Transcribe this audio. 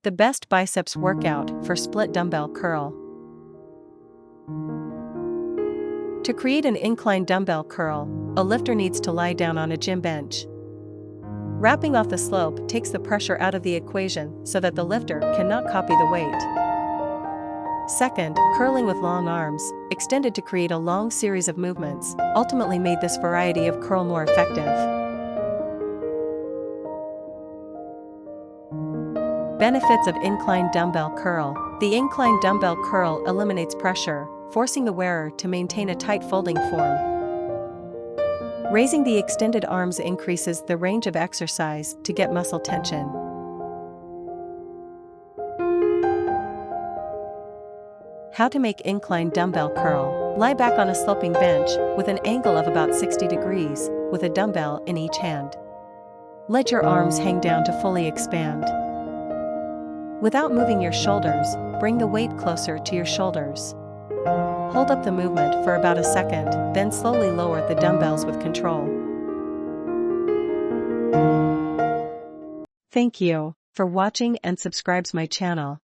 The best biceps workout for split dumbbell curl. To create an incline dumbbell curl, a lifter needs to lie down on a gym bench. Wrapping off the slope takes the pressure out of the equation so that the lifter cannot copy the weight. Second, curling with long arms, extended to create a long series of movements, ultimately made this variety of curl more effective. Benefits of incline dumbbell curl. The incline dumbbell curl eliminates pressure, forcing the wearer to maintain a tight folding form. Raising the extended arms increases the range of exercise to get muscle tension. How to make incline dumbbell curl. Lie back on a sloping bench with an angle of about 60 degrees, with a dumbbell in each hand. Let your arms hang down to fully expand. Without moving your shoulders, bring the weight closer to your shoulders. Hold up the movement for about a second, then slowly lower the dumbbells with control. Thank you for watching and subscribes my channel.